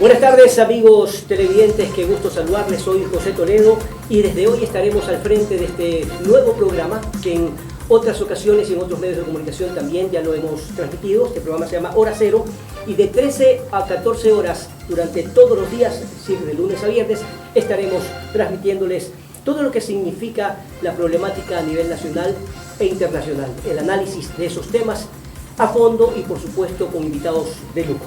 Buenas tardes, amigos televidentes, qué gusto saludarles. Soy José Toledo y desde hoy estaremos al frente de este nuevo programa que en otras ocasiones y en otros medios de comunicación también ya lo hemos transmitido. Este programa se llama Hora Cero y de 13 a 14 horas durante todos los días, es decir, de lunes a viernes, estaremos transmitiéndoles todo lo que significa la problemática a nivel nacional e internacional, el análisis de esos temas a fondo y por supuesto con invitados de lujo.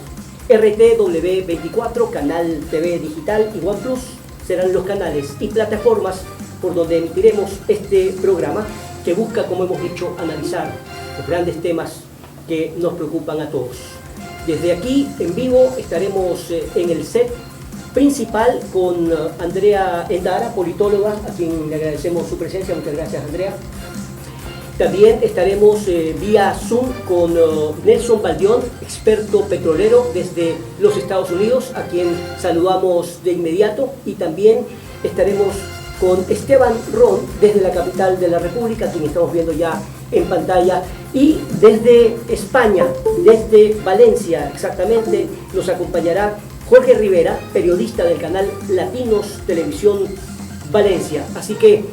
RTW24, Canal TV Digital y OnePlus serán los canales y plataformas por donde emitiremos este programa que busca, como hemos dicho, analizar los grandes temas que nos preocupan a todos. Desde aquí, en vivo, estaremos en el set principal con Andrea Endara, politóloga, a quien le agradecemos su presencia. Muchas gracias, Andrea. También estaremos vía Zoom con Nelson Baldión, experto petrolero desde los Estados Unidos, a quien saludamos de inmediato. Y también estaremos con Esteban Ron desde la capital de la República, a quien estamos viendo ya en pantalla. Y desde España, desde Valencia exactamente, nos acompañará Jorge Rivera, periodista del canal Latinos Televisión Valencia. Así que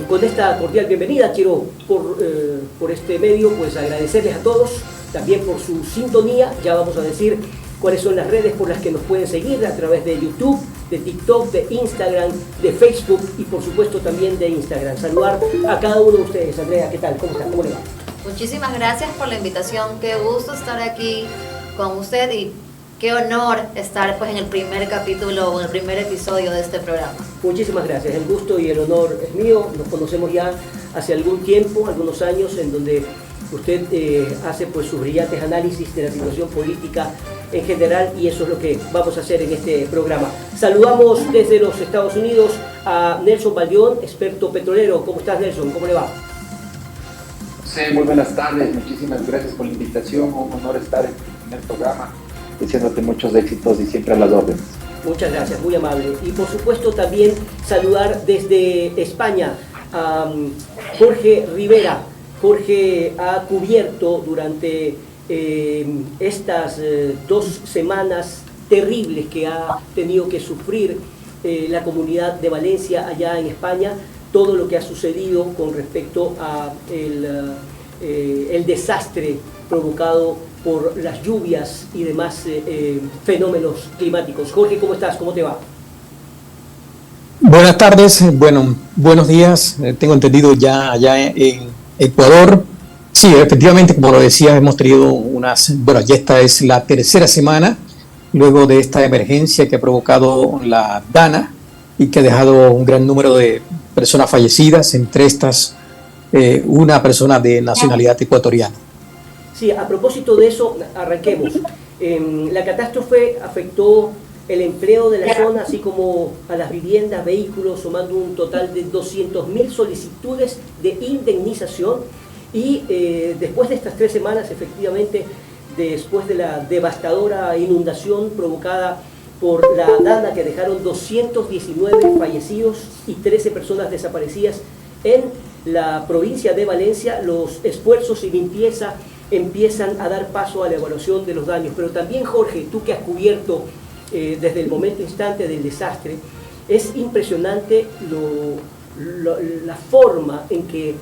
con esta cordial bienvenida quiero por este medio pues agradecerles a todos también por su sintonía. Ya vamos a decir cuáles son las redes por las que nos pueden seguir a través de YouTube, de TikTok, de Instagram, de Facebook y por supuesto también de Instagram. Saludar a cada uno de ustedes. Andrea, ¿qué tal? ¿Cómo está? ¿Cómo le va? Muchísimas gracias por la invitación. Qué gusto estar aquí con usted y qué honor estar pues en el primer capítulo o en el primer episodio de este programa. Muchísimas gracias, el gusto y el honor es mío. Nos conocemos ya hace algún tiempo, algunos años, en donde usted hace pues sus brillantes análisis de la situación política en general y eso es lo que vamos a hacer en este programa. Saludamos desde los Estados Unidos a Nelson Baldión, experto petrolero. ¿Cómo estás, Nelson? ¿Cómo le va? Sí, muy buenas tardes, muchísimas gracias por la invitación, un honor estar en el programa, deseándote muchos éxitos y siempre a las órdenes. Muchas gracias, muy amable. Y por supuesto también saludar desde España a Jorge Rivera. Jorge ha cubierto durante estas 2 semanas terribles que ha tenido que sufrir la comunidad de Valencia allá en España, todo lo que ha sucedido con respecto a el desastre provocado por las lluvias y demás fenómenos climáticos. Jorge, ¿cómo estás? ¿Cómo te va? Buenas tardes, buenos días. Tengo entendido ya allá en Ecuador. Sí, efectivamente, como lo decía, hemos tenido ya esta es la tercera semana luego de esta emergencia que ha provocado la Dana y que ha dejado un gran número de personas fallecidas, entre estas una persona de nacionalidad ecuatoriana. Sí, a propósito de eso, arranquemos. La catástrofe afectó el empleo de la zona, así como a las viviendas, vehículos, sumando un total de 200.000 solicitudes de indemnización. Y después de estas 3 semanas, efectivamente, después de la devastadora inundación provocada por la Dana, que dejaron 219 fallecidos y 13 personas desaparecidas en la provincia de Valencia, los esfuerzos y limpieza empiezan a dar paso a la evaluación de los daños. Pero también, Jorge, tú que has cubierto desde el momento instante del desastre, es impresionante la forma en que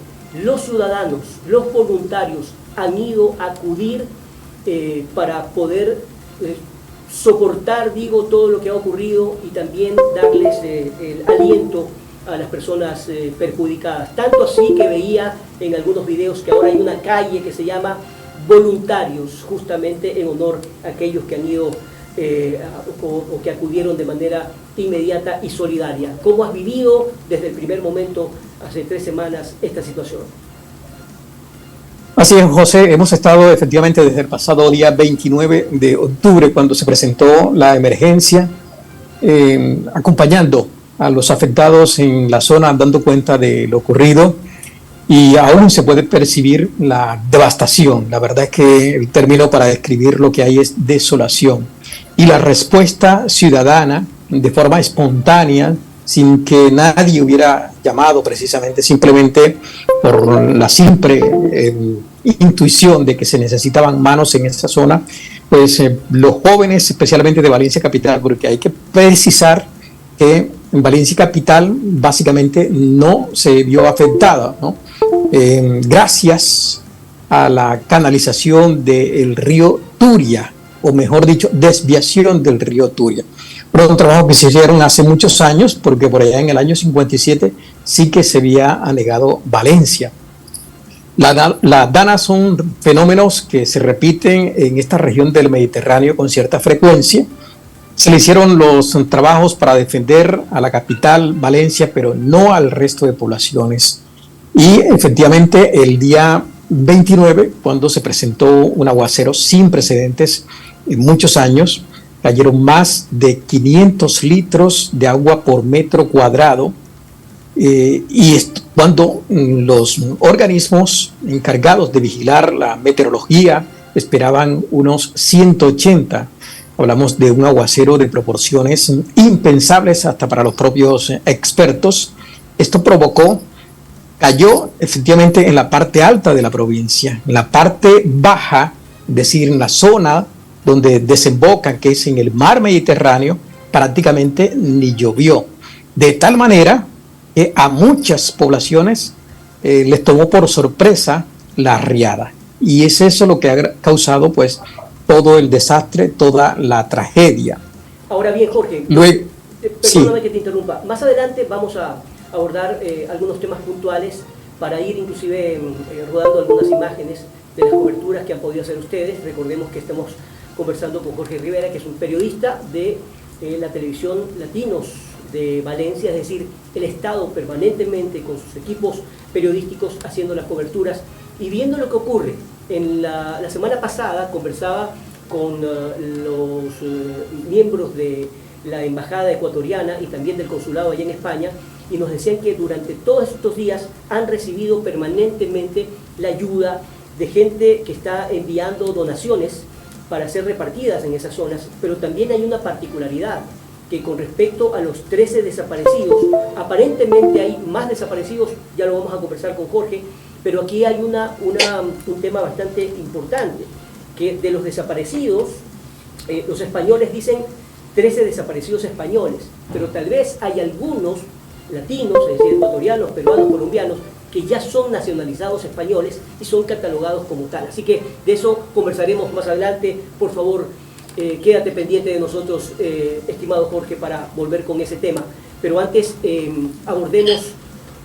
los ciudadanos, los voluntarios han ido a acudir para poder soportar, todo lo que ha ocurrido y también darles el aliento a las personas perjudicadas. Tanto así que veía en algunos videos que ahora hay una calle que se llama Voluntarios, justamente en honor a aquellos que han ido o que acudieron de manera inmediata y solidaria. ¿Cómo has vivido desde el primer momento, hace 3 semanas, esta situación? Así es, José, hemos estado efectivamente desde el pasado día 29 de octubre, cuando se presentó la emergencia, acompañando a los afectados en la zona, dando cuenta de lo ocurrido, y aún se puede percibir la devastación. La verdad es que el término para describir lo que hay es desolación. Y la respuesta ciudadana, de forma espontánea, sin que nadie hubiera llamado precisamente, simplemente por la simple intuición de que se necesitaban manos en esa zona, pues los jóvenes, especialmente de Valencia Capital, porque hay que precisar que en Valencia Capital básicamente no se vio afectada, ¿no? Gracias a la canalización del río Turia, o mejor dicho, desviación del río Turia. Pero un trabajo que se hicieron hace muchos años, porque por allá en el año 57 sí que se había anegado Valencia. Las danas son fenómenos que se repiten en esta región del Mediterráneo con cierta frecuencia. Se le hicieron los trabajos para defender a la capital, Valencia, pero no al resto de poblaciones. Y efectivamente el día 29, cuando se presentó un aguacero sin precedentes en muchos años, cayeron más de 500 litros de agua por metro cuadrado, y cuando los organismos encargados de vigilar la meteorología esperaban unos 180. Hablamos de un aguacero de proporciones impensables hasta para los propios expertos. Esto cayó efectivamente en la parte alta de la provincia. En la parte baja, es decir, en la zona donde desemboca, que es en el mar Mediterráneo, prácticamente ni llovió. De tal manera que a muchas poblaciones les tomó por sorpresa la riada. Y es eso lo que ha causado pues todo el desastre, toda la tragedia. Ahora bien, Jorge, luego, perdóname que te interrumpa. Más adelante vamos a abordar algunos temas puntuales para ir inclusive rodando algunas imágenes de las coberturas que han podido hacer ustedes. Recordemos que estamos conversando con Jorge Rivera, que es un periodista de la televisión Latinos de Valencia, es decir, el Estado permanentemente con sus equipos periodísticos haciendo las coberturas y viendo lo que ocurre. En la semana pasada conversaba con los miembros de la Embajada Ecuatoriana y también del Consulado allá en España, y nos decían que durante todos estos días han recibido permanentemente la ayuda de gente que está enviando donaciones para ser repartidas en esas zonas, pero también hay una particularidad, que con respecto a los 13 desaparecidos, aparentemente hay más desaparecidos, ya lo vamos a conversar con Jorge, pero aquí hay un tema bastante importante, que de los desaparecidos, los españoles dicen 13 desaparecidos españoles, pero tal vez hay algunos latinos, es decir, ecuatorianos, peruanos, colombianos, que ya son nacionalizados españoles y son catalogados como tal. Así que de eso conversaremos más adelante. Por favor, quédate pendiente de nosotros, estimado Jorge, para volver con ese tema. Pero antes abordemos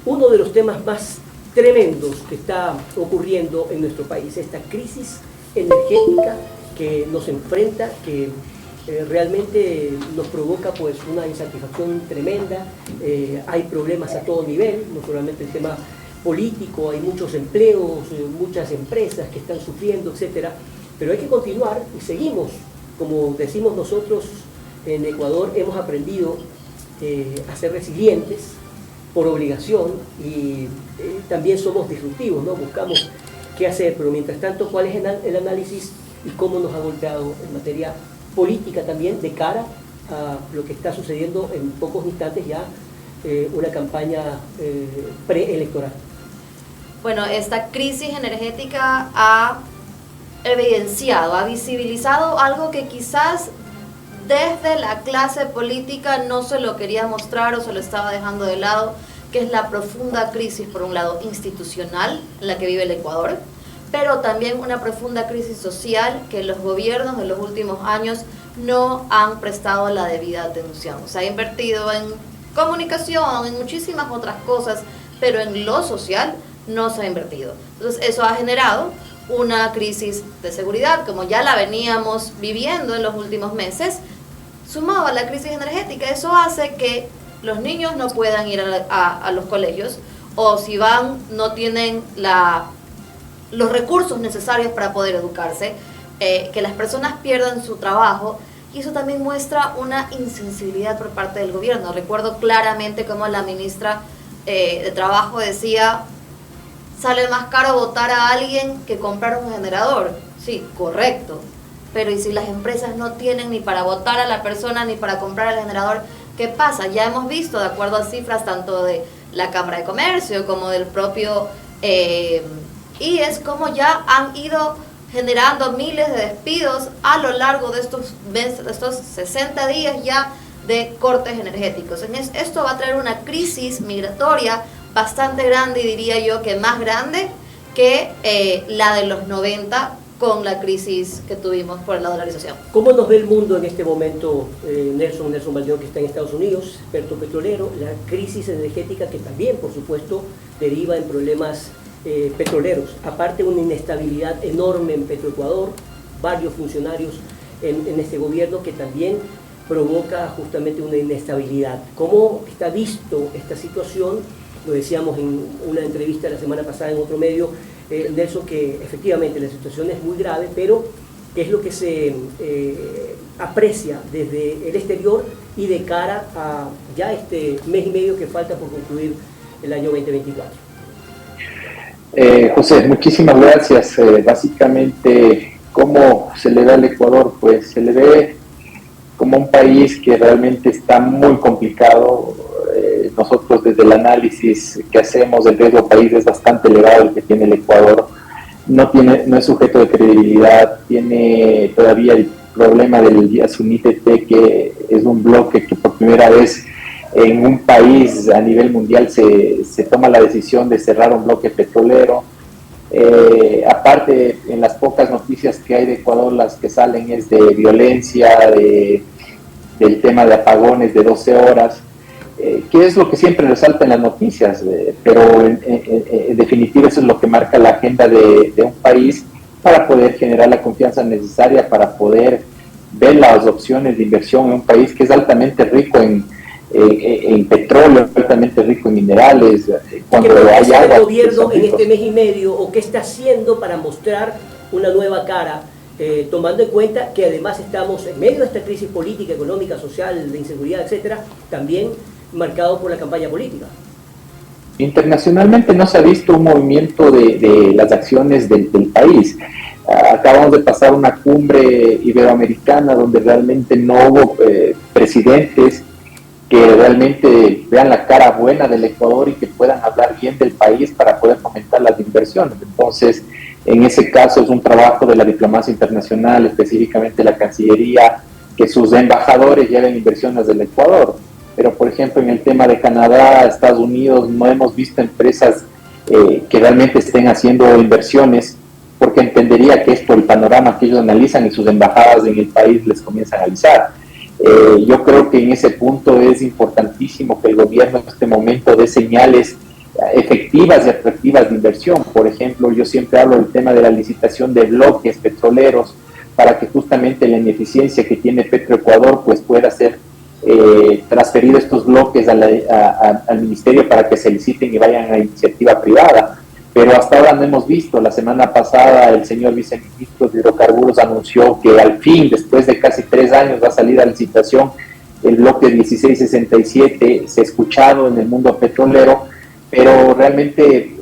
uno de los temas más tremendos que está ocurriendo en nuestro país, esta crisis energética que nos enfrenta, que realmente nos provoca pues una insatisfacción tremenda. Hay problemas a todo nivel, no solamente el tema político, hay muchos empleos, muchas empresas que están sufriendo, etcétera, pero hay que continuar y seguimos, como decimos nosotros en Ecuador, hemos aprendido a ser resilientes por obligación y también somos disruptivos, ¿no? Buscamos qué hacer, pero mientras tanto, ¿cuál es el análisis y cómo nos ha golpeado en materia política también de cara a lo que está sucediendo en pocos instantes ya, una campaña preelectoral? Bueno, esta crisis energética ha evidenciado, ha visibilizado algo que quizás desde la clase política no se lo quería mostrar o se lo estaba dejando de lado, que es la profunda crisis, por un lado, institucional en la que vive el Ecuador, pero también una profunda crisis social que los gobiernos de los últimos años no han prestado la debida atención. Se ha invertido en comunicación, en muchísimas otras cosas, pero en lo social no se ha invertido. Entonces eso ha generado una crisis de seguridad, como ya la veníamos viviendo en los últimos meses, sumado a la crisis energética. Eso hace que los niños no puedan ir a los colegios, o si van no tienen los recursos necesarios para poder educarse, que las personas pierdan su trabajo, y eso también muestra una insensibilidad por parte del gobierno. Recuerdo claramente cómo la ministra de Trabajo decía: sale más caro votar a alguien que comprar un generador. Sí, correcto, pero ¿y si las empresas no tienen ni para votar a la persona ni para comprar el generador? ¿Qué pasa? Ya hemos visto, de acuerdo a cifras tanto de la Cámara de Comercio como del propio IES, como ya han ido generando miles de despidos a lo largo de estos meses, de estos 60 días ya de cortes energéticos. Esto va a traer una crisis migratoria bastante grande, y diría yo que más grande que la de los 90 con la crisis que tuvimos por la dolarización. ¿Cómo nos ve el mundo en este momento, Nelson Valdeón, que está en Estados Unidos, experto petrolero, la crisis energética que también, por supuesto, deriva en problemas petroleros, aparte una inestabilidad enorme en Petroecuador, varios funcionarios en este gobierno que también provoca justamente una inestabilidad? ¿Cómo está visto esta situación? Lo decíamos en una entrevista la semana pasada en otro medio, Nelson, que efectivamente la situación es muy grave, pero ¿qué es lo que se aprecia desde el exterior y de cara a ya este mes y medio que falta por concluir el año 2024? José, muchísimas gracias. Básicamente, ¿cómo se le ve al Ecuador? Pues se le ve como un país que realmente está muy complicado. Nosotros, desde el análisis que hacemos del riesgo país, es bastante elevado el que tiene el Ecuador. No es sujeto de credibilidad, tiene todavía el problema del Yasuní-TT, que es un bloque que por primera vez en un país a nivel mundial se toma la decisión de cerrar un bloque petrolero. Aparte, en las pocas noticias que hay de Ecuador, las que salen es de violencia, del tema de apagones de 12 horas, que es lo que siempre resalta en las noticias, pero en definitiva eso es lo que marca la agenda de un país para poder generar la confianza necesaria para poder ver las opciones de inversión en un país que es altamente rico en petróleo, altamente rico en minerales. Cuando hay agua, el gobierno en este mes y medio, o qué está haciendo para mostrar una nueva cara, tomando en cuenta que además estamos en medio de esta crisis política, económica, social, de inseguridad, etcétera, también marcado por la campaña política? Internacionalmente no se ha visto un movimiento de las acciones del país. Acabamos de pasar una cumbre iberoamericana donde realmente no hubo presidentes que realmente vean la cara buena del Ecuador y que puedan hablar bien del país para poder fomentar las inversiones. Entonces, en ese caso es un trabajo de la diplomacia internacional, específicamente la Cancillería, que sus embajadores lleven inversiones del Ecuador. Pero, por ejemplo, en el tema de Canadá, Estados Unidos, no hemos visto empresas que realmente estén haciendo inversiones, porque entendería que es por el panorama que ellos analizan y sus embajadas en el país les comienzan a analizar. Yo creo que en ese punto es importantísimo que el gobierno en este momento dé señales efectivas y atractivas de inversión. Por ejemplo, yo siempre hablo del tema de la licitación de bloques petroleros para que justamente la ineficiencia que tiene Petroecuador pues pueda ser transferido estos bloques al ministerio para que se liciten y vayan a iniciativa privada. Pero hasta ahora no hemos visto. La semana pasada el señor viceministro de Hidrocarburos anunció que al fin, después de casi 3 años, va a salir a licitación el bloque 1667. Se ha escuchado en el mundo petrolero, pero realmente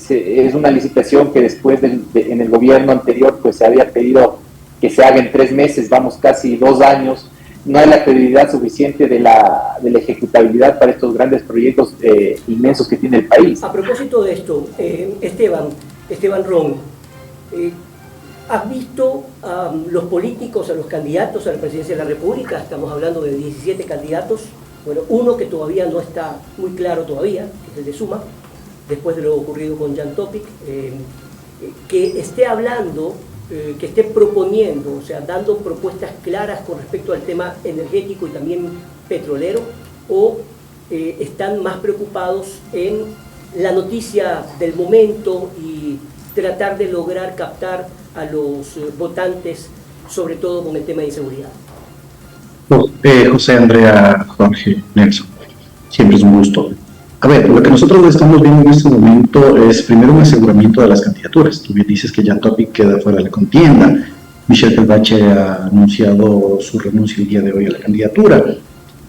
es una licitación que después en el gobierno anterior pues se había pedido que se haga en 3 meses, vamos casi 2 años. No hay la credibilidad suficiente de la ejecutabilidad para estos grandes proyectos inmensos que tiene el país. A propósito de esto, Esteban Ron, ¿has visto a los políticos, a los candidatos a la presidencia de la República? Estamos hablando de 17 candidatos, bueno, uno que todavía no está muy claro todavía, que es el de Suma, después de lo ocurrido con Jan Topic, que esté hablando, que esté proponiendo, o sea, dando propuestas claras con respecto al tema energético y también petrolero, o están más preocupados en la noticia del momento y tratar de lograr captar a los votantes, sobre todo con el tema de inseguridad? José, Andrea, Jorge, Nelson, siempre es un gusto. A ver, lo que nosotros estamos viendo en este momento es primero un aseguramiento de las candidaturas. Tú bien dices que Jan Topic queda fuera de la contienda. Michelle Pelbache ha anunciado su renuncia el día de hoy a la candidatura.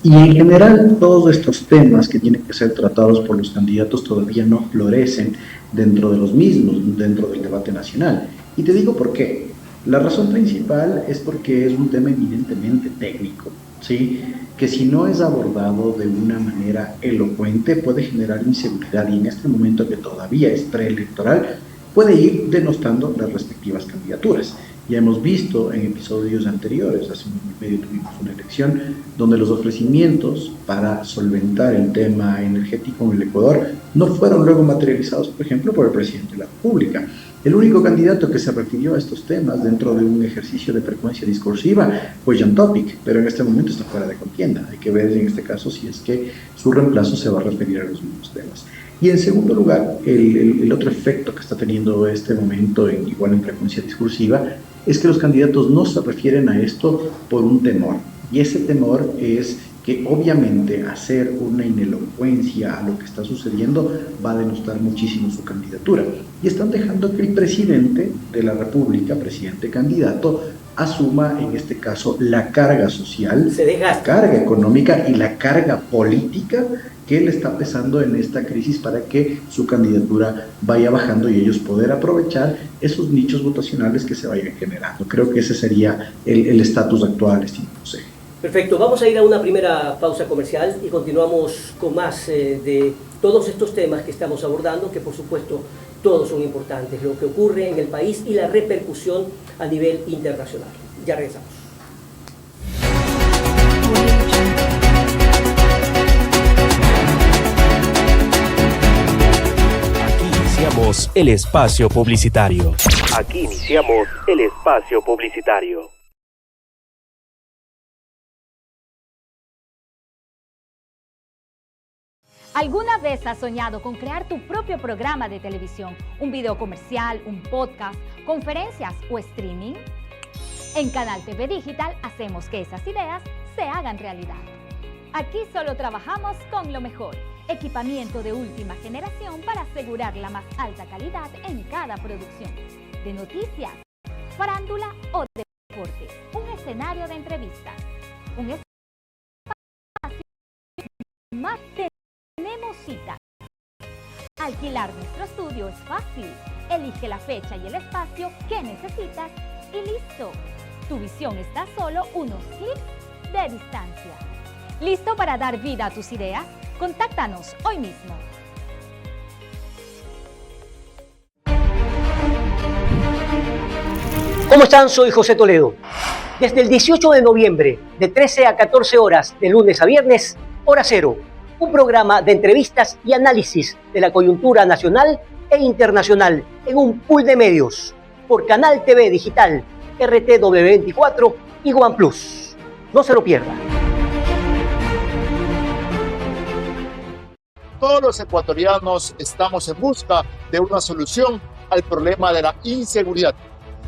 Y en general todos estos temas que tienen que ser tratados por los candidatos todavía no florecen dentro de los mismos, dentro del debate nacional. Y te digo por qué. La razón principal es porque es un tema eminentemente técnico. ¿sí? Que si no es abordado de una manera elocuente puede generar inseguridad, y en este momento que todavía es preelectoral puede ir denostando las respectivas candidaturas. Ya hemos visto en episodios anteriores, hace un año y medio tuvimos una elección donde los ofrecimientos para solventar el tema energético en el Ecuador no fueron luego materializados, por ejemplo, por el presidente de la República. El único candidato que se refirió a estos temas dentro de un ejercicio de frecuencia discursiva fue Jan Topic, pero en este momento está fuera de contienda. Hay que ver en este caso si es que su reemplazo se va a referir a los mismos temas. Y en segundo lugar, el otro efecto que está teniendo este momento, igual en frecuencia discursiva, es que los candidatos no se refieren a esto por un temor. Y ese temor es que obviamente hacer una inelocuencia a lo que está sucediendo va a denostar muchísimo su candidatura. Y están dejando que el presidente de la República, presidente candidato, asuma en este caso la carga social, la carga económica y la carga política que le está pesando en esta crisis para que su candidatura vaya bajando y ellos poder aprovechar esos nichos votacionales que se vayan generando. Creo que ese sería el estatus actual, estimado José. Perfecto, vamos a ir a una primera pausa comercial y continuamos con más de todos estos temas que estamos abordando, que por supuesto todos son importantes, lo que ocurre en el país y la repercusión a nivel internacional. Ya regresamos. Iniciamos el espacio publicitario. Aquí iniciamos el espacio publicitario. ¿Alguna vez has soñado con crear tu propio programa de televisión, un video comercial, un podcast, conferencias o streaming? En Canal TV Digital hacemos que esas ideas se hagan realidad. Aquí solo trabajamos con lo mejor. Equipamiento de última generación para asegurar la más alta calidad en cada producción. De noticias, farándula o de deporte. Un escenario de entrevistas. Un espacio más. Tenemos cita. Alquilar nuestro estudio es fácil. Elige la fecha y el espacio que necesitas y listo. Tu visión está a solo unos clics de distancia. ¿Listo para dar vida a tus ideas? Contáctanos hoy mismo. ¿Cómo están? Soy José Toledo. Desde el 18 de noviembre, de 13 a 14 horas, de lunes a viernes, Hora Cero, un programa de entrevistas y análisis de la coyuntura nacional e internacional en un pool de medios, por Canal TV Digital, RTW24 y OnePlus. No se lo pierda. Todos los ecuatorianos estamos en busca de una solución al problema de la inseguridad.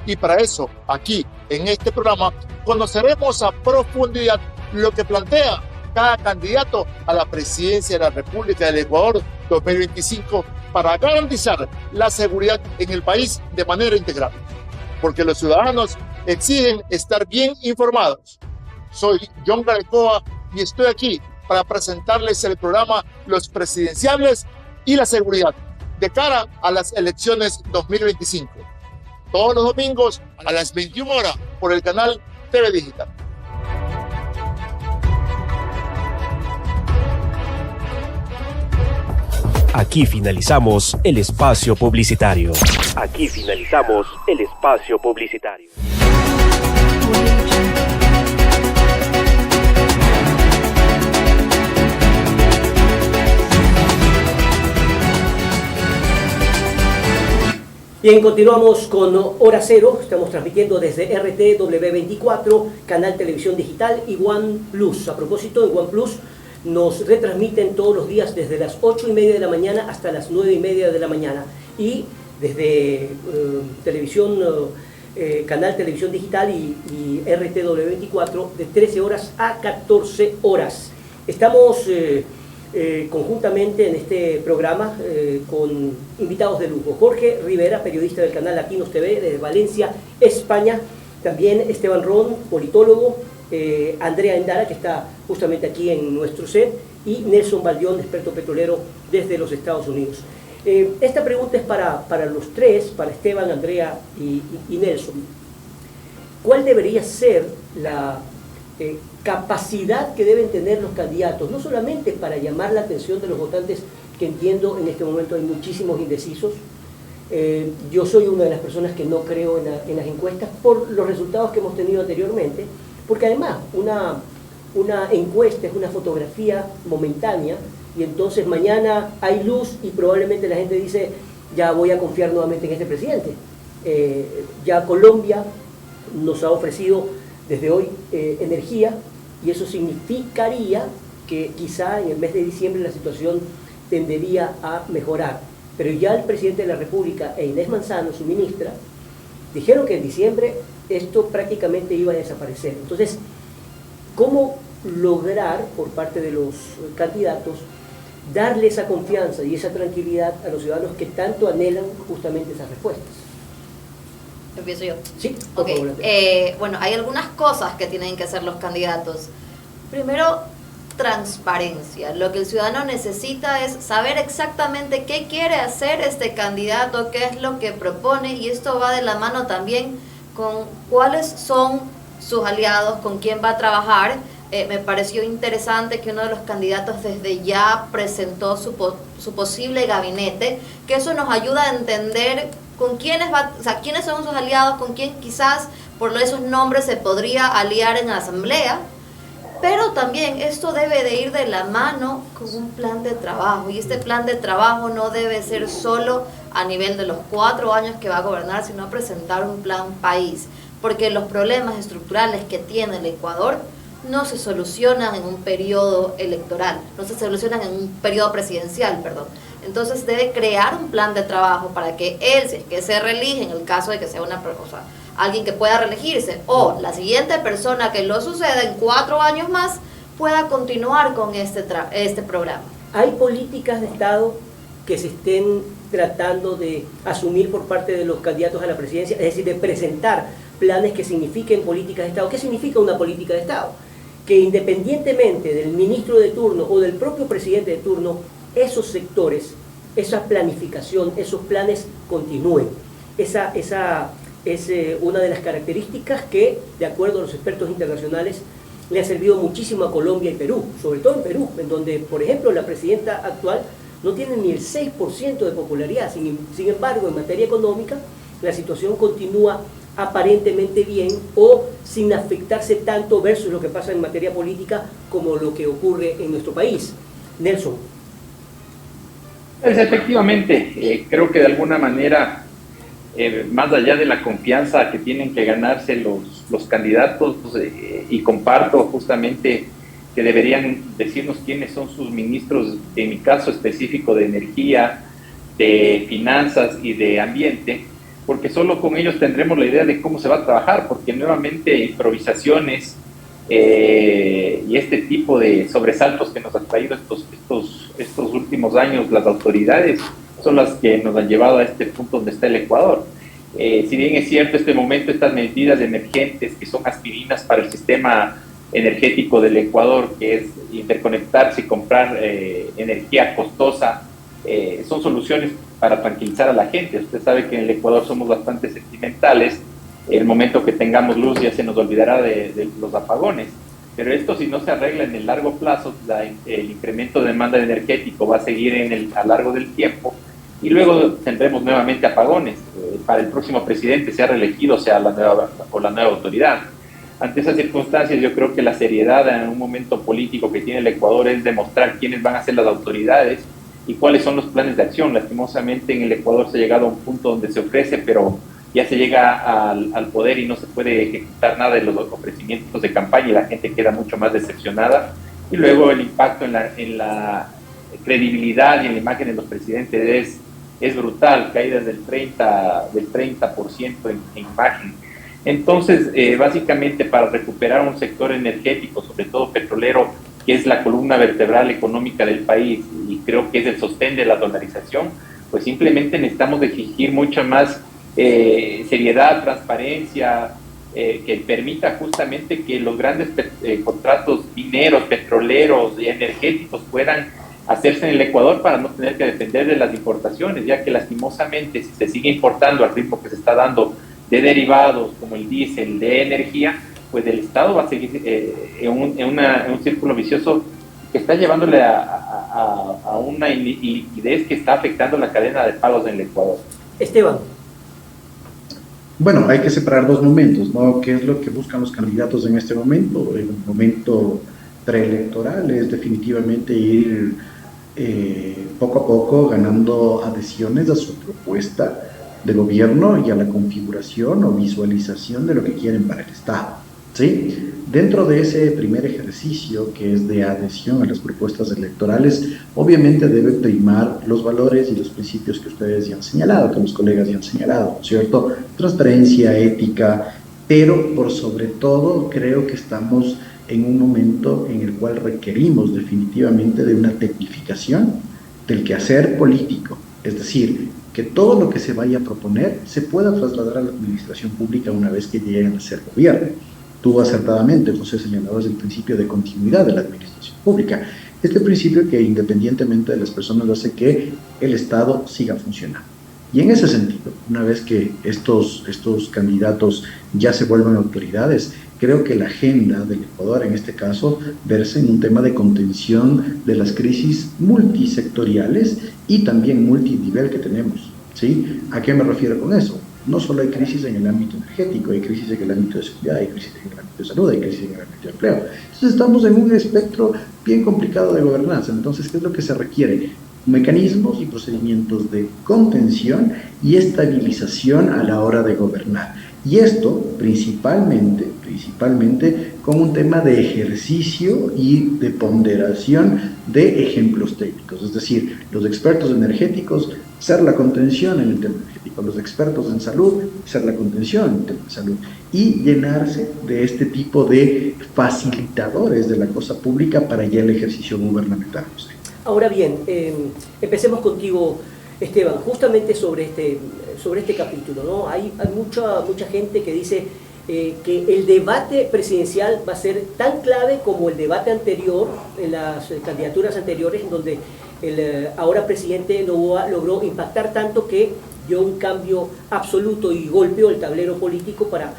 Y para eso, aquí, en este programa, conoceremos a profundidad lo que plantea cada candidato a la presidencia de la República del Ecuador 2025 para garantizar la seguridad en el país de manera integral. Porque los ciudadanos exigen estar bien informados. Soy John Garecoa y estoy aquí para presentarles el programa Los Presidenciables y la Seguridad de cara a las elecciones 2025. Todos los domingos a las 21 horas por el canal TV Digital. Aquí finalizamos el espacio publicitario. Aquí finalizamos el espacio publicitario. Bien, continuamos con Hora Cero. Estamos transmitiendo desde RTW24, Canal Televisión Digital y OnePlus. A propósito, en OnePlus nos retransmiten todos los días desde las 8:30 de la mañana hasta las 9:30 de la mañana. Y desde Canal Televisión Digital y RTW24 de 13 horas a 14 horas. Estamos conjuntamente en este programa con invitados de lujo. Jorge Rivera, periodista del canal Latinos TV de Valencia, España. También Esteban Ron, politólogo. Andrea Endara, que está justamente aquí en nuestro set, y Nelson Baldión, experto petrolero desde los Estados Unidos. Esta pregunta es para los tres, para Esteban, Andrea y Nelson. ¿Cuál debería ser capacidad que deben tener los candidatos, no solamente para llamar la atención de los votantes, que entiendo en este momento hay muchísimos indecisos. Yo soy una de las personas que no creo en las encuestas por los resultados que hemos tenido anteriormente, porque además una encuesta es una fotografía momentánea, y entonces mañana hay luz y probablemente la gente dice, ya voy a confiar nuevamente en este presidente. Ya Colombia nos ha ofrecido desde hoy energía, y eso significaría que quizá en el mes de diciembre la situación tendería a mejorar. Pero ya el presidente de la República e Inés Manzano, su ministra, dijeron que en diciembre esto prácticamente iba a desaparecer. Entonces, ¿cómo lograr por parte de los candidatos darle esa confianza y esa tranquilidad a los ciudadanos que tanto anhelan justamente esas respuestas? Empiezo yo. Sí, por favor. Bueno, hay algunas cosas que tienen que hacer los candidatos. Primero, transparencia. Lo que el ciudadano necesita es saber exactamente qué quiere hacer este candidato, qué es lo que propone, y esto va de la mano también con cuáles son sus aliados, con quién va a trabajar. Me pareció interesante que uno de los candidatos desde ya presentó su posible gabinete, que eso nos ayuda a entender con quiénes quiénes son sus aliados, con quién quizás por esos nombres se podría aliar en la asamblea. Pero también esto debe de ir de la mano con un plan de trabajo, y este plan de trabajo no debe ser solo a nivel de los 4 años que va a gobernar, sino presentar un plan país, porque los problemas estructurales que tiene el Ecuador no se solucionan en un periodo electoral, no se solucionan en un periodo presidencial, perdón. Entonces debe crear un plan de trabajo para que él, si es que se reelige, en el caso de que sea alguien que pueda reelegirse, o la siguiente persona que lo suceda en 4 años más, pueda continuar con este programa. ¿Hay políticas de Estado que se estén tratando de asumir por parte de los candidatos a la presidencia, es decir, de presentar planes que signifiquen políticas de Estado? ¿Qué significa una política de Estado? Que independientemente del ministro de turno o del propio presidente de turno, esos sectores, esa planificación, esos planes continúen. Esa es una de las características que, de acuerdo a los expertos internacionales, le ha servido muchísimo a Colombia y Perú, sobre todo en Perú, en donde, por ejemplo, la presidenta actual no tiene ni el 6% de popularidad. Sin embargo, en materia económica, la situación continúa aparentemente bien o sin afectarse tanto versus lo que pasa en materia política como lo que ocurre en nuestro país. Nelson. Pues efectivamente, creo que de alguna manera, más allá de la confianza que tienen que ganarse los candidatos, y comparto justamente que deberían decirnos quiénes son sus ministros, en mi caso específico de energía, de finanzas y de ambiente, porque solo con ellos tendremos la idea de cómo se va a trabajar, porque nuevamente improvisaciones y este tipo de sobresaltos que nos han traído estos últimos años las autoridades son las que nos han llevado a este punto donde está el Ecuador. Si bien es cierto, este momento, estas medidas emergentes que son aspirinas para el sistema energético del Ecuador, que es interconectarse y comprar energía costosa, son soluciones para tranquilizar a la gente. Usted sabe que en el Ecuador somos bastante sentimentales. El momento que tengamos luz ya se nos olvidará de los apagones. Pero esto, si no se arregla en el largo plazo, el incremento de demanda energético va a seguir a largo del tiempo, y luego tendremos nuevamente apagones para el próximo presidente, sea reelegido, sea la nueva autoridad. Ante esas circunstancias, yo creo que la seriedad en un momento político que tiene el Ecuador es demostrar quiénes van a ser las autoridades y cuáles son los planes de acción. Lastimosamente en el Ecuador se ha llegado a un punto donde se ofrece, pero ya se llega al poder y no se puede ejecutar nada de los ofrecimientos de campaña, y la gente queda mucho más decepcionada. Y luego el impacto en la credibilidad y en la imagen de los presidentes es brutal, caídas del 30% en imagen. Entonces, básicamente, para recuperar un sector energético, sobre todo petrolero, que es la columna vertebral económica del país y creo que es el sostén de la dolarización, pues simplemente necesitamos exigir mucha más seriedad, transparencia, que permita justamente que los grandes contratos mineros, petroleros y energéticos puedan hacerse en el Ecuador para no tener que depender de las importaciones, ya que lastimosamente si se sigue importando al ritmo que se está dando de derivados como el diésel, de energía, pues el Estado va a seguir en un círculo vicioso que está llevándole a una iliquidez que está afectando la cadena de pagos en el Ecuador. Esteban. Bueno, hay que separar dos momentos, ¿no? ¿Qué es lo que buscan los candidatos en este momento? En un momento preelectoral es definitivamente ir poco a poco ganando adhesiones a su propuesta de gobierno y a la configuración o visualización de lo que quieren para el Estado, ¿sí? Dentro de ese primer ejercicio, que es de adhesión a las propuestas electorales, obviamente debe primar los valores y los principios que ustedes ya han señalado, que los colegas ya han señalado, ¿cierto? Transparencia, ética, pero por sobre todo creo que estamos en un momento en el cual requerimos definitivamente de una tecnificación del quehacer político, es decir, que todo lo que se vaya a proponer se pueda trasladar a la administración pública una vez que lleguen a ser gobierno. Tú acertadamente, José, señalabas el principio de continuidad de la administración pública. Este principio que independientemente de las personas hace que el Estado siga funcionando. Y en ese sentido, una vez que estos candidatos ya se vuelvan autoridades, creo que la agenda del Ecuador, en este caso, verse en un tema de contención de las crisis multisectoriales y también multinivel que tenemos, ¿sí? ¿A qué me refiero con eso? No solo hay crisis en el ámbito energético, hay crisis en el ámbito de seguridad, hay crisis en el ámbito de salud, hay crisis en el ámbito de empleo. Entonces estamos en un espectro bien complicado de gobernanza. Entonces, ¿qué es lo que se requiere? Mecanismos y procedimientos de contención y estabilización a la hora de gobernar. Y esto principalmente con un tema de ejercicio y de ponderación de ejemplos técnicos. Es decir, los expertos energéticos, ser la contención en el tema energético, los expertos en salud, ser la contención en el tema de salud, y llenarse de este tipo de facilitadores de la cosa pública para ya el ejercicio gubernamental. Ahora bien, empecemos contigo, Esteban, justamente sobre este capítulo, ¿no? Hay mucha gente que dice que el debate presidencial va a ser tan clave como el debate anterior, en las candidaturas anteriores, en donde el ahora presidente Noboa logró impactar tanto que dio un cambio absoluto y golpeó el tablero político para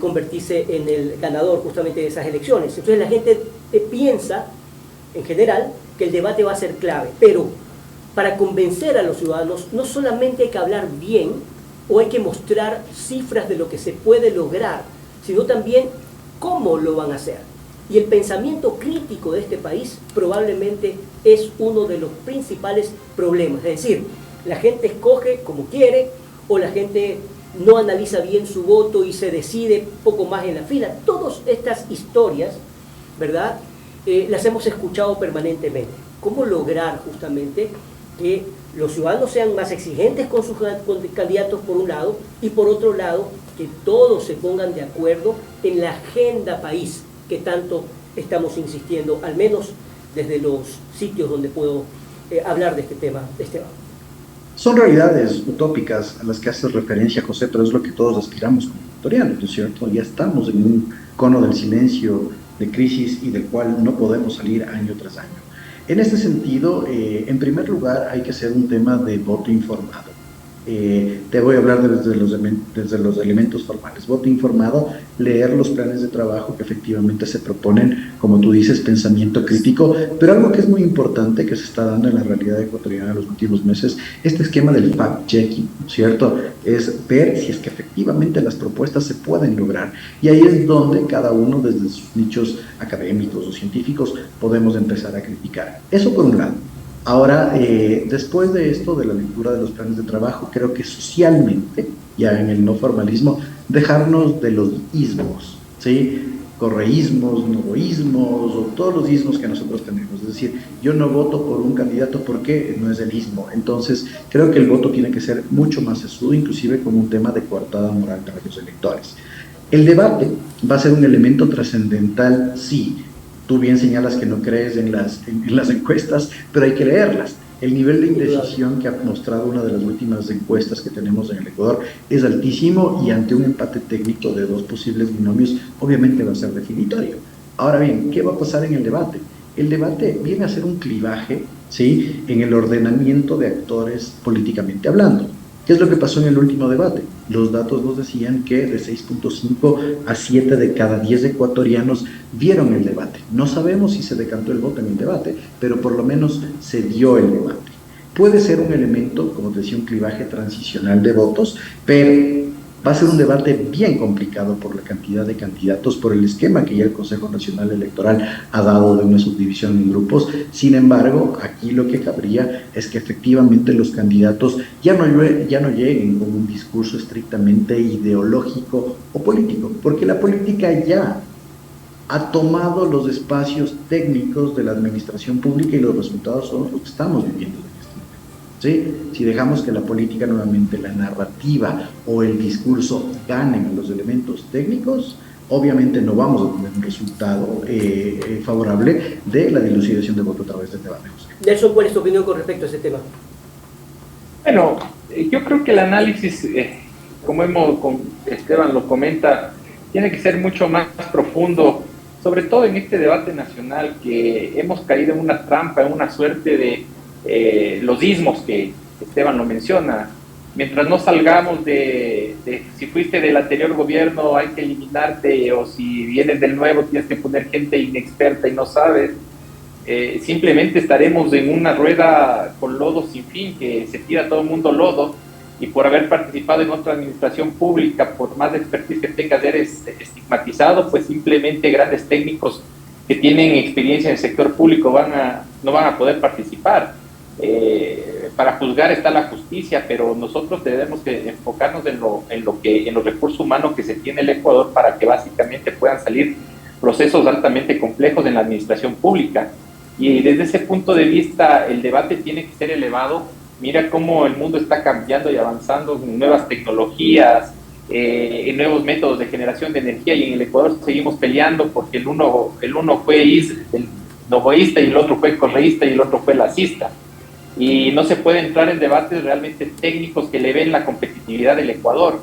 convertirse en el ganador justamente de esas elecciones. Entonces la gente piensa, en general, que el debate va a ser clave, pero para convencer a los ciudadanos no solamente hay que hablar bien o hay que mostrar cifras de lo que se puede lograr, sino también cómo lo van a hacer. Y el pensamiento crítico de este país probablemente es uno de los principales problemas. Es decir, la gente escoge como quiere o la gente no analiza bien su voto y se decide poco más en la fila. Todas estas historias, ¿verdad?, las hemos escuchado permanentemente. ¿Cómo lograr justamente que los ciudadanos sean más exigentes con sus candidatos por un lado y por otro lado que todos se pongan de acuerdo en la agenda país que tanto estamos insistiendo, al menos desde los sitios donde puedo hablar de este tema, Esteban? Son realidades utópicas a las que hace referencia José, pero es lo que todos aspiramos como ecuatorianos, ¿no es cierto? Ya estamos en un cono del silencio de crisis y del cual no podemos salir año tras año. En este sentido, en primer lugar, hay que hacer un tema de voto informado. Te voy a hablar desde los elementos formales. Voto informado, leer los planes de trabajo que efectivamente se proponen, como tú dices, pensamiento crítico, pero algo que es muy importante que se está dando en la realidad ecuatoriana en los últimos meses, este esquema del fact-checking, ¿cierto? Es ver si es que efectivamente las propuestas se pueden lograr. Y ahí es donde cada uno, desde sus nichos académicos o científicos, podemos empezar a criticar. Eso por un lado. Ahora, después de esto, de la lectura de los planes de trabajo, creo que socialmente, ya en el no formalismo, dejarnos de los ismos, ¿sí? Correísmos, novoísmos, o todos los ismos que nosotros tenemos. Es decir, yo no voto por un candidato porque no es el ismo. Entonces, creo que el voto tiene que ser mucho más sesudo, inclusive como un tema de coartada moral para los electores. El debate va a ser un elemento trascendental, sí. Tú bien señalas que no crees en las encuestas, pero hay que leerlas. El nivel de indecisión que ha mostrado una de las últimas encuestas que tenemos en el Ecuador es altísimo y ante un empate técnico de dos posibles binomios, obviamente va a ser definitorio. Ahora bien, ¿qué va a pasar en el debate? El debate viene a ser un clivaje, ¿sí?, en el ordenamiento de actores políticamente hablando. ¿Qué es lo que pasó en el último debate? Los datos nos decían que de 6.5 a 7 de cada 10 ecuatorianos vieron el debate. No sabemos si se decantó el voto en el debate, pero por lo menos se dio el debate. Puede ser un elemento, como te decía, un clivaje transicional de votos, pero va a ser un debate bien complicado por la cantidad de candidatos, por el esquema que ya el Consejo Nacional Electoral ha dado de una subdivisión en grupos. Sin embargo, aquí lo que cabría es que efectivamente los candidatos ya no lleguen con un discurso estrictamente ideológico o político, porque la política ya ha tomado los espacios técnicos de la administración pública y los resultados son los que estamos viviendo. ¿Sí? Si dejamos que la política nuevamente, la narrativa o el discurso ganen los elementos técnicos, obviamente no vamos a tener un resultado favorable de la dilucidación de voto a través del debate. Nelson, ¿cuál es tu opinión con respecto a ese tema? Bueno, yo creo que el análisis, como Esteban lo comenta, tiene que ser mucho más profundo, sobre todo en este debate nacional, que hemos caído en una trampa, en una suerte de los ismos que Esteban lo menciona. Mientras no salgamos de si fuiste del anterior gobierno hay que eliminarte, o si vienes del nuevo tienes que poner gente inexperta y no sabes, simplemente estaremos en una rueda con lodo sin fin, que se tira todo el mundo lodo, y por haber participado en otra administración pública, por más expertise que tengas, eres estigmatizado. Pues simplemente grandes técnicos que tienen experiencia en el sector público no van a poder participar. Para juzgar está la justicia, pero nosotros tenemos que enfocarnos en los recursos humanos que se tiene en el Ecuador, para que básicamente puedan salir procesos altamente complejos en la administración pública. Y desde ese punto de vista el debate tiene que ser elevado. Mira cómo el mundo está cambiando y avanzando en nuevas tecnologías, en nuevos métodos de generación de energía, y en el Ecuador seguimos peleando porque el uno fue novoísta y el otro fue correísta y el otro fue lacista. Y no se puede entrar en debates realmente técnicos que le ven la competitividad del Ecuador.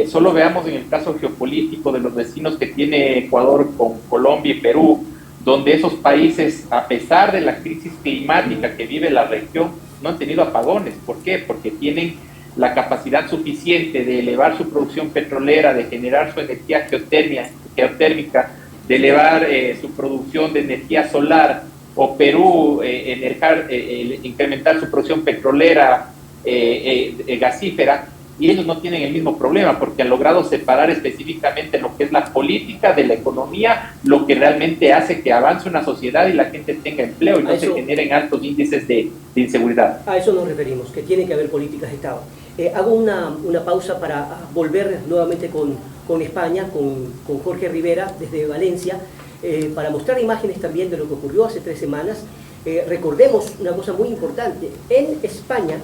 Solo veamos en el caso geopolítico de los vecinos que tiene Ecuador con Colombia y Perú, donde esos países, a pesar de la crisis climática que vive la región, no han tenido apagones. ¿Por qué? Porque tienen la capacidad suficiente de elevar su producción petrolera, de generar su energía geotérmica, de elevar su producción de energía solar, o Perú incrementar su producción petrolera, gasífera, y ellos no tienen el mismo problema, porque han logrado separar específicamente lo que es la política de la economía, lo que realmente hace que avance una sociedad y la gente tenga empleo y no se generen altos índices de inseguridad. A eso nos referimos, que tiene que haber políticas de Estado. Hago una pausa para volver nuevamente con España, con Jorge Rivera desde Valencia, para mostrar imágenes también de lo que ocurrió hace 3 semanas. Recordemos una cosa muy importante: en España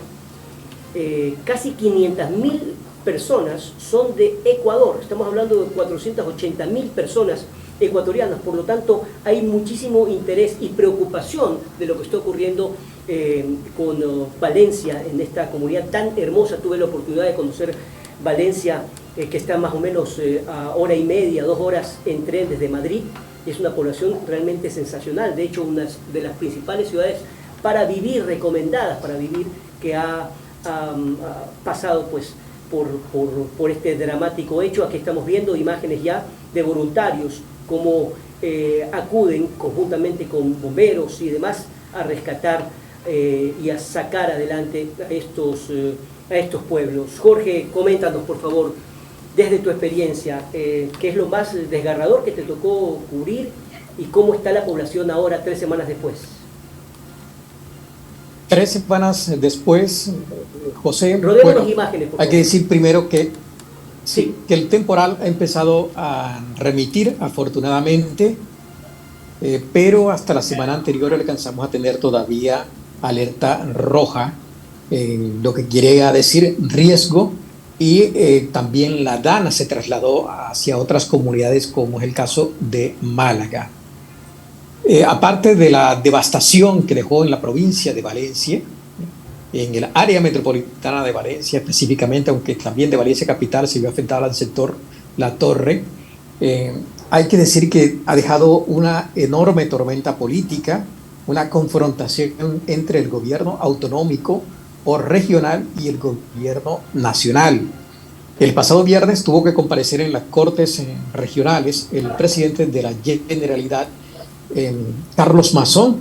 casi 500.000 personas son de Ecuador. Estamos hablando de 480.000 personas ecuatorianas. Por lo tanto, hay muchísimo interés y preocupación de lo que está ocurriendo con Valencia, en esta comunidad tan hermosa. Tuve la oportunidad de conocer Valencia, que está más o menos a 1:30, 2 horas en tren desde Madrid. Es una población realmente sensacional. De hecho, una de las principales ciudades para vivir, recomendadas para vivir, que ha pasado pues por este dramático hecho. Aquí estamos viendo imágenes ya de voluntarios como acuden conjuntamente con bomberos y demás a rescatar y a sacar adelante a estos pueblos. Jorge, coméntanos por favor, desde tu experiencia, qué es lo más desgarrador que te tocó cubrir y cómo está la población ahora 3 semanas después. 3 semanas después, José, Rodémonos imágenes, por favor. Hay que decir primero que el temporal ha empezado a remitir, afortunadamente, pero hasta la semana anterior alcanzamos a tener todavía alerta roja, lo que quiere decir riesgo, y también la DANA se trasladó hacia otras comunidades, como es el caso de Málaga. Aparte de la devastación que dejó en la provincia de Valencia, en el área metropolitana de Valencia específicamente, aunque también de Valencia capital se vio afectada al sector La Torre, hay que decir que ha dejado una enorme tormenta política, una confrontación entre el gobierno autonómico regional y el gobierno nacional. El pasado viernes tuvo que comparecer en las Cortes regionales el presidente de la Generalidad, Carlos Mazón,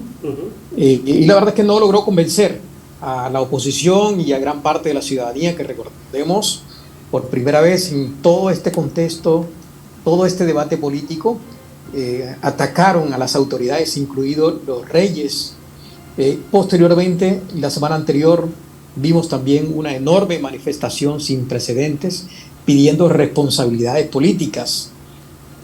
y la verdad es que no logró convencer a la oposición y a gran parte de la ciudadanía, que recordemos, por primera vez en todo este contexto, todo este debate político, atacaron a las autoridades, incluidos los reyes. Posteriormente, la semana anterior, vimos también una enorme manifestación sin precedentes pidiendo responsabilidades políticas.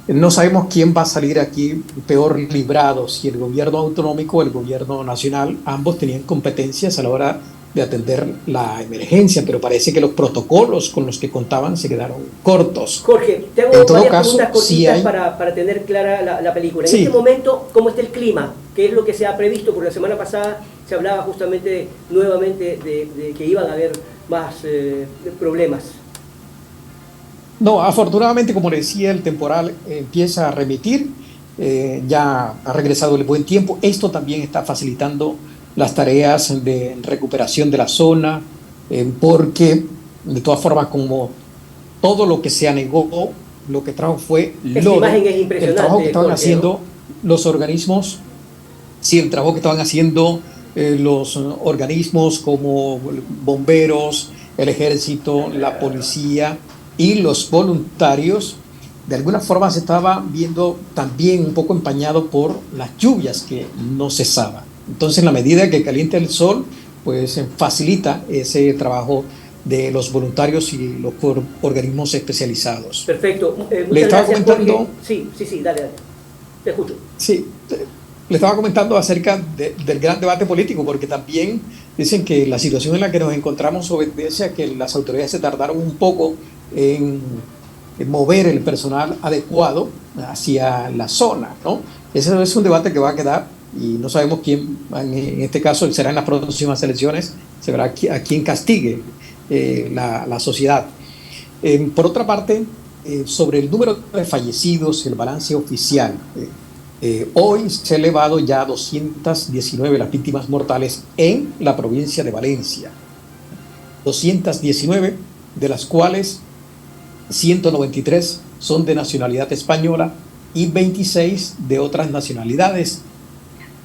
No sabemos quién va a salir aquí peor librado, si el gobierno autonómico o el gobierno nacional. Ambos tenían competencias a la hora de atender la emergencia, pero parece que los protocolos con los que contaban se quedaron cortos. Jorge, tengo varias preguntas cortitas para tener clara la película. En este momento, ¿cómo está el clima? ¿Qué es lo que se ha previsto? Porque la semana pasada se hablaba justamente nuevamente de que iban a haber más problemas. No, afortunadamente, como le decía, el temporal empieza a remitir, ya ha regresado el buen tiempo. Esto también está facilitando las tareas de recuperación de la zona, porque de todas formas, como todo lo que se anegó, lo que trajo fue lodo. Imagen es impresionante, el trabajo que estaban Jorge, haciendo los organismos, sí, el trabajo que estaban haciendo los organismos como bomberos, el ejército, la policía y los voluntarios, de alguna forma se estaba viendo también un poco empañado por las lluvias que no cesaban. Entonces, en la medida que calienta el sol, pues facilita ese trabajo de los voluntarios y los organismos especializados. Perfecto. Le estaba comentando. Sí, dale. Te escucho. Sí, le estaba comentando acerca del gran debate político, porque también dicen que la situación en la que nos encontramos obedece a que las autoridades se tardaron un poco en mover el personal adecuado hacia la zona, ¿no? Ese es un debate que va a quedar y no sabemos quién, en este caso será en las próximas elecciones, se verá a quién castigue la sociedad. Por otra parte, sobre el número de fallecidos, el balance oficial, hoy se ha elevado ya a 219 las víctimas mortales en la provincia de Valencia. 219, de las cuales 193 son de nacionalidad española y 26 de otras nacionalidades.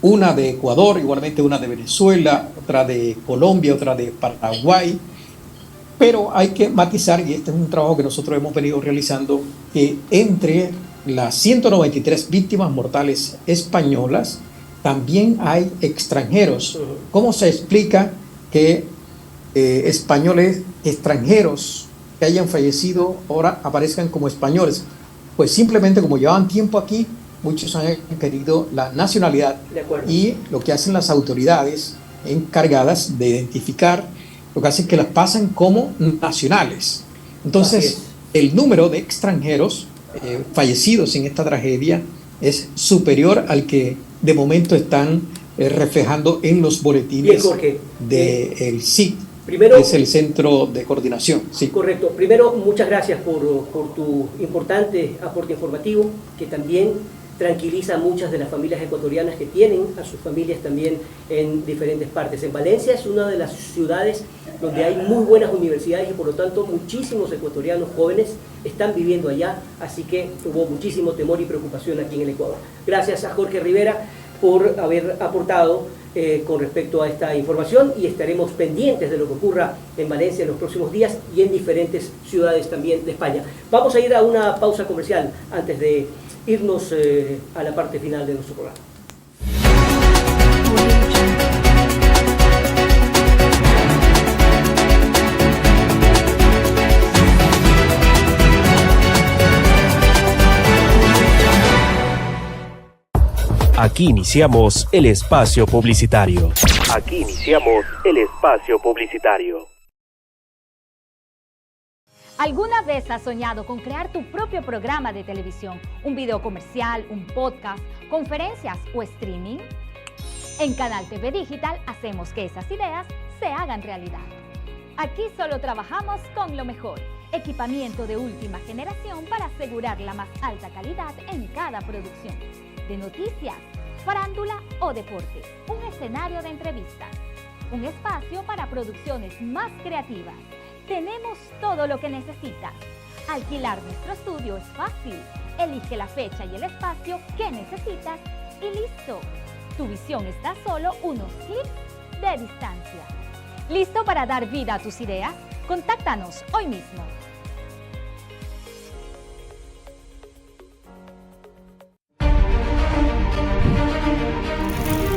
Una de Ecuador, igualmente una de Venezuela, otra de Colombia, otra de Paraguay. Pero hay que matizar, y este es un trabajo que nosotros hemos venido realizando, que entre las 193 víctimas mortales españolas también hay extranjeros. ¿Cómo se explica que españoles extranjeros que hayan fallecido ahora aparezcan como españoles? Pues simplemente como llevaban tiempo aquí, muchos han querido la nacionalidad, y lo que hacen las autoridades encargadas de identificar, lo que hacen es que las pasan como nacionales. Entonces, el número de extranjeros fallecidos en esta tragedia es superior al que de momento están reflejando en los boletines del CIC, primero, que es el Centro de Coordinación. Sí. Correcto. Primero, muchas gracias por tu importante aporte informativo, que también tranquiliza a muchas de las familias ecuatorianas que tienen a sus familias también en diferentes partes. En Valencia es una de las ciudades donde hay muy buenas universidades y por lo tanto muchísimos ecuatorianos jóvenes están viviendo allá, así que hubo muchísimo temor y preocupación aquí en el Ecuador. Gracias a Jorge Rivera por haber aportado con respecto a esta información, y estaremos pendientes de lo que ocurra en Valencia en los próximos días y en diferentes ciudades también de España. Vamos a ir a una pausa comercial antes de irnos a la parte final de nuestro programa. Aquí iniciamos el espacio publicitario. Aquí iniciamos el espacio publicitario. ¿Alguna vez has soñado con crear tu propio programa de televisión, un video comercial, un podcast, conferencias o streaming? En Canal TV Digital hacemos que esas ideas se hagan realidad. Aquí solo trabajamos con lo mejor, equipamiento de última generación para asegurar la más alta calidad en cada producción. De noticias, farándula o deporte, un escenario de entrevistas. un espacio para producciones más creativas. Tenemos todo lo que necesitas. Alquilar nuestro estudio es fácil. Elige la fecha y el espacio que necesitas y listo. Tu visión está a solo unos clics de distancia. ¿Listo para dar vida a tus ideas? Contáctanos hoy mismo.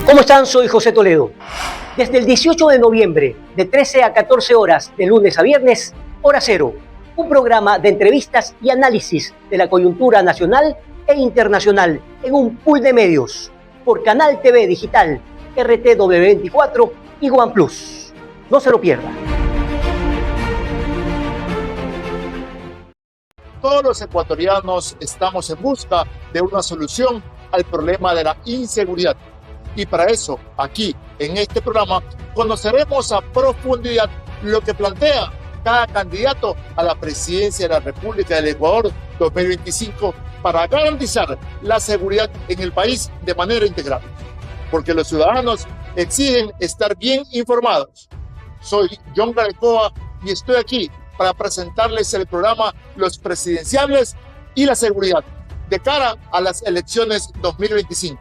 ¿Cómo están? Soy José Toledo. Desde el 18 de noviembre, de 13 a 14 horas, de lunes a viernes, Hora Cero, un programa de entrevistas y análisis de la coyuntura nacional e internacional en un pool de medios, por Canal TV Digital, RTW24 y OnePlus. No se lo pierda. Todos los ecuatorianos estamos en busca de una solución al problema de la inseguridad. Y para eso, aquí, en este programa, conoceremos a profundidad lo que plantea cada candidato a la presidencia de la República del Ecuador 2025 para garantizar la seguridad en el país de manera integral. Porque los ciudadanos exigen estar bien informados. Soy John Garecoa y estoy aquí para presentarles el programa Los Presidenciables y la Seguridad de cara a las elecciones 2025.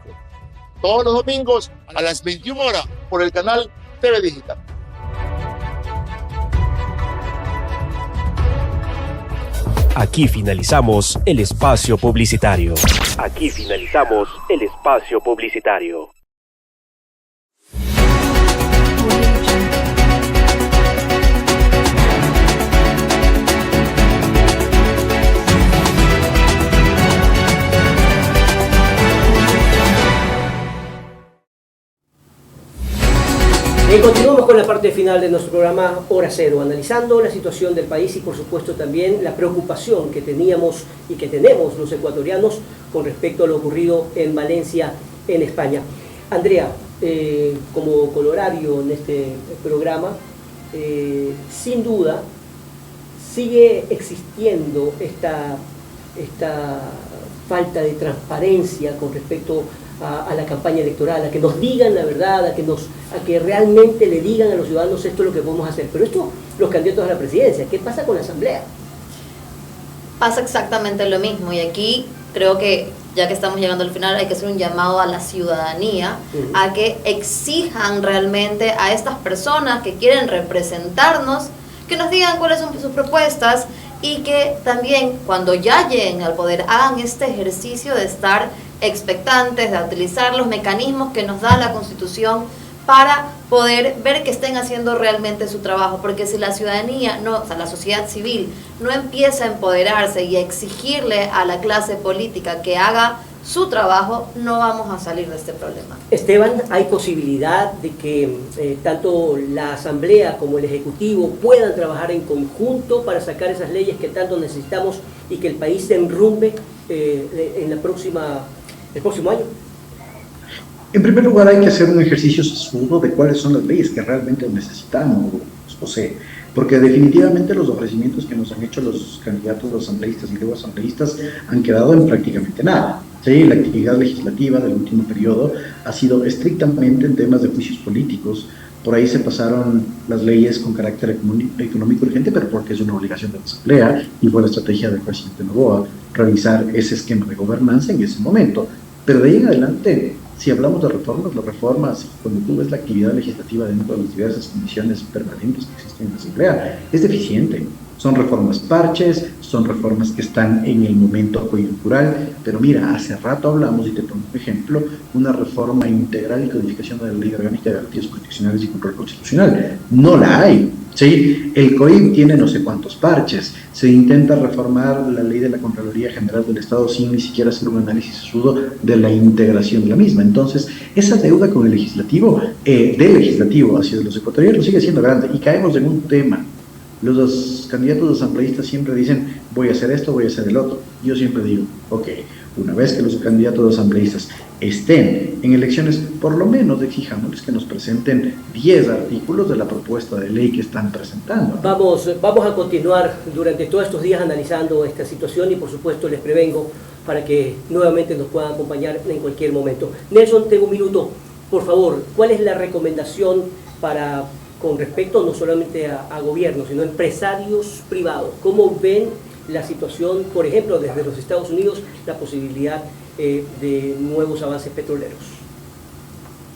Todos los domingos a las 21 horas por el canal TV Digital. Aquí finalizamos el espacio publicitario. Aquí finalizamos el espacio publicitario. Continuamos con la parte final de nuestro programa Hora Cero, analizando la situación del país y por supuesto también la preocupación que teníamos y que tenemos los ecuatorianos con respecto a lo ocurrido en Valencia, en España. Andrea, como colorario en este programa, sin duda sigue existiendo esta falta de transparencia con respecto a la campaña electoral, a que nos digan la verdad, a que realmente le digan a los ciudadanos esto es lo que podemos hacer. Pero esto, los candidatos a la presidencia, ¿qué pasa con la asamblea? Pasa exactamente lo mismo y aquí creo que ya que estamos llegando al final hay que hacer un llamado a la ciudadanía a que exijan realmente a estas personas que quieren representarnos, que nos digan cuáles son sus propuestas y que también cuando ya lleguen al poder hagan este ejercicio de estar expectantes, de utilizar los mecanismos que nos da la Constitución para poder ver que estén haciendo realmente su trabajo, porque si la ciudadanía, la sociedad civil no empieza a empoderarse y a exigirle a la clase política que haga su trabajo, no vamos a salir de este problema. Esteban, ¿hay posibilidad de que tanto la Asamblea como el Ejecutivo puedan trabajar en conjunto para sacar esas leyes que tanto necesitamos y que el país se enrumbe en el próximo año? En primer lugar, hay que hacer un ejercicio sesudo de cuáles son las leyes que realmente necesitamos, José, porque definitivamente los ofrecimientos que nos han hecho los candidatos asambleístas y luego asambleístas han quedado en prácticamente nada. Sí, la actividad legislativa del último periodo ha sido estrictamente en temas de juicios políticos. Por ahí se pasaron las leyes con carácter económico urgente, pero porque es una obligación de la Asamblea y fue la estrategia del presidente Noboa revisar ese esquema de gobernanza en ese momento. Pero de ahí en adelante, si hablamos de reformas, las reformas, cuando tú ves la actividad legislativa dentro de las diversas comisiones permanentes que existen en la Asamblea, es deficiente. Son reformas parches, son reformas que están en el momento coyuntural, pero mira, hace rato hablamos, y te pongo un ejemplo, una reforma integral y codificación de la Ley Orgánica de Garantías Constitucionales y Control Constitucional. No la hay. Sí, el COIP tiene no sé cuántos parches, se intenta reformar la ley de la Contraloría General del Estado sin ni siquiera hacer un análisis sesudo de la integración de la misma. Entonces, esa deuda con el legislativo, del legislativo hacia los ecuatorianos sigue siendo grande y caemos en un tema. Los candidatos asambleístas siempre dicen, voy a hacer esto, voy a hacer el otro. Yo siempre digo, ok, una vez que los candidatos asambleístas estén en elecciones, por lo menos exijámosles que nos presenten 10 artículos de la propuesta de ley que están presentando. Vamos a continuar durante todos estos días analizando esta situación y por supuesto les prevengo para que nuevamente nos puedan acompañar en cualquier momento. Nelson, tengo un minuto. Por favor, ¿cuál es la recomendación con respecto no solamente a gobiernos, sino a empresarios privados. ¿Cómo ven la situación, por ejemplo, desde los Estados Unidos, la posibilidad de nuevos avances petroleros?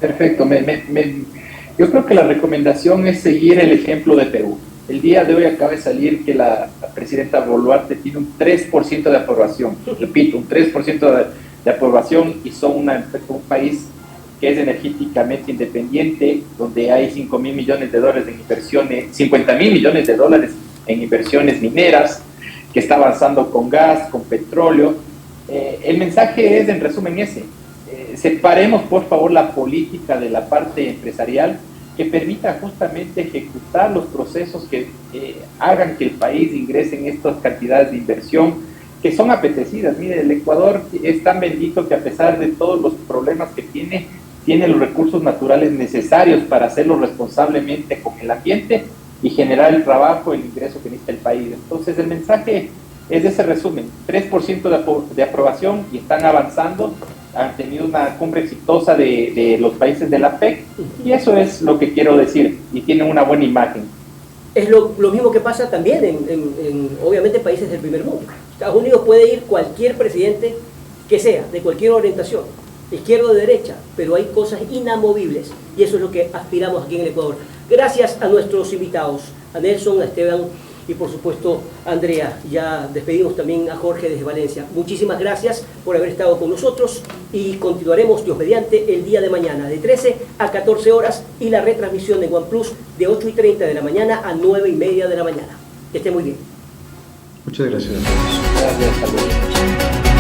Perfecto. Yo creo que la recomendación es seguir el ejemplo de Perú. El día de hoy acaba de salir que la presidenta Boluarte tiene un 3% de aprobación. Repito, un 3% de aprobación, y son un país que es energéticamente independiente, donde hay $5.000 millones en inversiones, $50.000 millones en inversiones mineras, que está avanzando con gas, con petróleo. El mensaje es, en resumen, ese. Separemos, por favor, la política de la parte empresarial, que permita justamente ejecutar los procesos que hagan que el país ingrese en estas cantidades de inversión que son apetecidas. Mire, el Ecuador es tan bendito que, a pesar de todos los problemas que tiene los recursos naturales necesarios para hacerlo responsablemente con el ambiente y generar el trabajo, el ingreso que necesita el país. Entonces, el mensaje es de ese resumen: 3% de aprobación, y están avanzando. Han tenido una cumbre exitosa de los países de la PEC, y eso es lo que quiero decir, y tienen una buena imagen. Es lo mismo que pasa también en obviamente, países del primer mundo. Estados Unidos puede ir cualquier presidente que sea, de cualquier orientación, izquierda o de derecha, pero hay cosas inamovibles, y eso es lo que aspiramos aquí en el Ecuador. Gracias a nuestros invitados, a Nelson, a Esteban y por supuesto a Andrea. Ya despedimos también a Jorge desde Valencia. Muchísimas gracias por haber estado con nosotros, y continuaremos, Dios mediante, el día de mañana de 13 a 14 horas, y la retransmisión de OnePlus de 8:30 de la mañana a 9:30 de la mañana. Que esté muy bien. Muchas gracias a todos. Gracias, hasta luego.